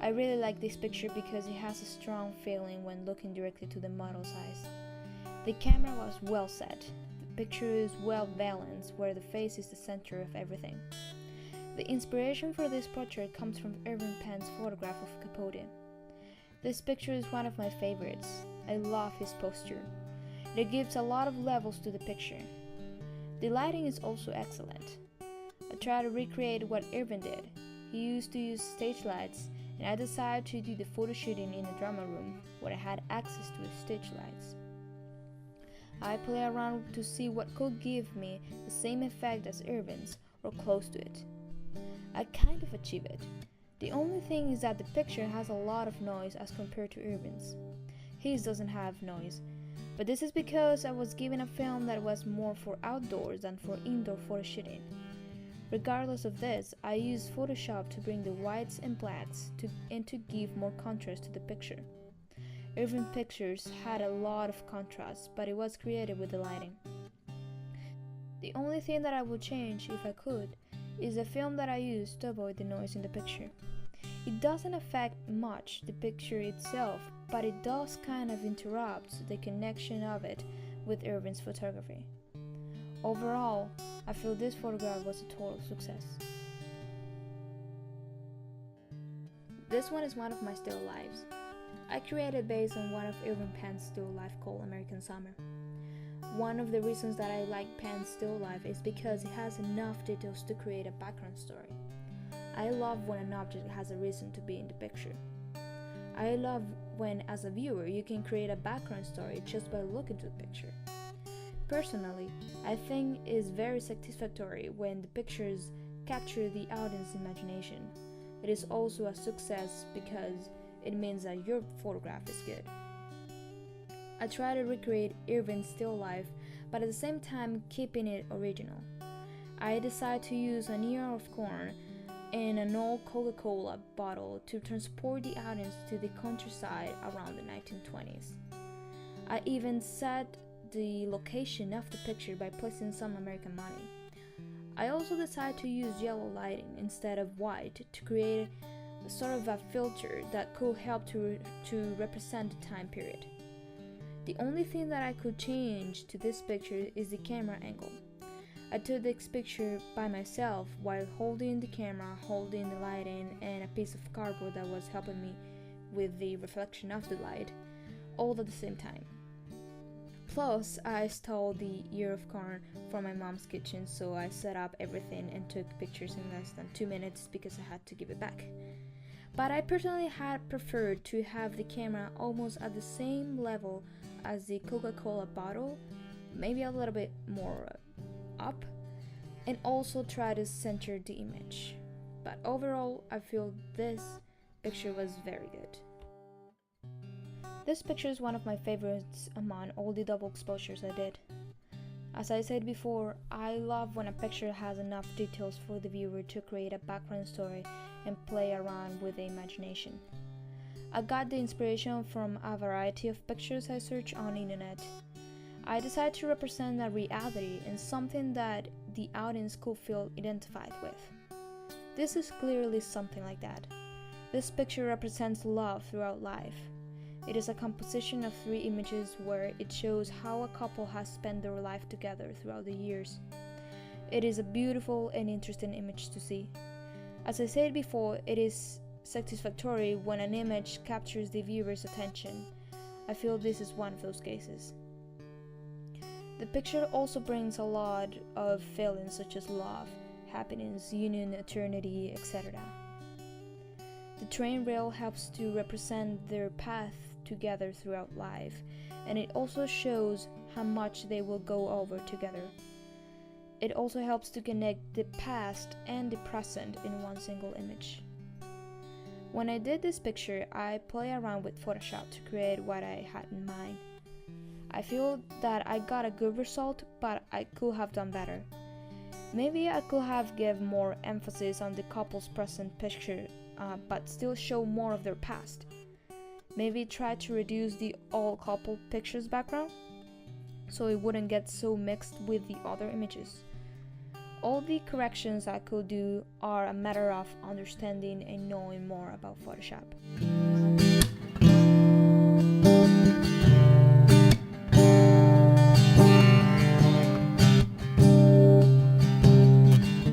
I really like this picture because it has a strong feeling when looking directly to the model's eyes. The camera was well set. The picture is well balanced, where the face is the center of everything. The inspiration for this portrait comes from Irving Penn's photograph of Capote. This picture is one of my favorites. I love his posture. It gives a lot of levels to the picture. The lighting is also excellent. I try to recreate what Irving did. He used to use stage lights, and I decided to do the photo shooting in a drama room where I had access to the stage lights. I play around to see what could give me the same effect as Irving's or close to it. I kind of achieve it. The only thing is that the picture has a lot of noise as compared to Irving's. His doesn't have noise, but this is because I was given a film that was more for outdoors than for indoor photo shooting. Regardless of this, I used Photoshop to bring the whites and blacks and to give more contrast to the picture. Irving pictures had a lot of contrast, but it was created with the lighting. The only thing that I would change, if I could, is the film that I used to avoid the noise in the picture. It doesn't affect much the picture itself, but it does kind of interrupt the connection of it with Irving's photography. Overall, I feel this photograph was a total success. This one is one of my still lifes. I created based on one of Irving Penn's still life called American Summer. One of the reasons that I like Penn's still life is because it has enough details to create a background story. I love when an object has a reason to be in the picture. I love when, as a viewer, you can create a background story just by looking to the picture. Personally, I think it is very satisfactory when the pictures capture the audience's imagination. It is also a success because it means that your photograph is good. I try to recreate Irving's still life, but at the same time keeping it original. I decided to use an ear of corn and an old Coca-Cola bottle to transport the audience to the countryside around the 1920s. I even set the location of the picture by placing some American money. I also decided to use yellow lighting instead of white to create a sort of a filter that could help to represent the time period. The only thing that I could change to this picture is the camera angle. I took this picture by myself while holding the camera, holding the lighting, and a piece of cardboard that was helping me with the reflection of the light, all at the same time. Plus, I stole the ear of corn from my mom's kitchen, so I set up everything and took pictures in less than 2 minutes because I had to give it back. But I personally had preferred to have the camera almost at the same level as the Coca-Cola bottle, maybe a little bit more up, and also try to center the image. But overall, I feel this picture was very good. This picture is one of my favorites among all the double exposures I did. As I said before, I love when a picture has enough details for the viewer to create a background story and play around with the imagination. I got the inspiration from a variety of pictures I searched on the internet. I decided to represent a reality and something that the audience could feel identified with. This is clearly something like that. This picture represents love throughout life. It is a composition of 3 images where it shows how a couple has spent their life together throughout the years. It is a beautiful and interesting image to see. As I said before, it is satisfactory when an image captures the viewer's attention. I feel this is one of those cases. The picture also brings a lot of feelings such as love, happiness, union, eternity, etc. The train rail helps to represent their path together throughout life, and it also shows how much they will go over together. It also helps to connect the past and the present in one single image. When I did this picture, I played around with Photoshop to create what I had in mind. I feel that I got a good result, but I could have done better. Maybe I could have given more emphasis on the couple's present picture, but still show more of their past. Maybe try to reduce the all couple pictures background, so it wouldn't get so mixed with the other images. all the corrections I could do are a matter of understanding and knowing more about Photoshop.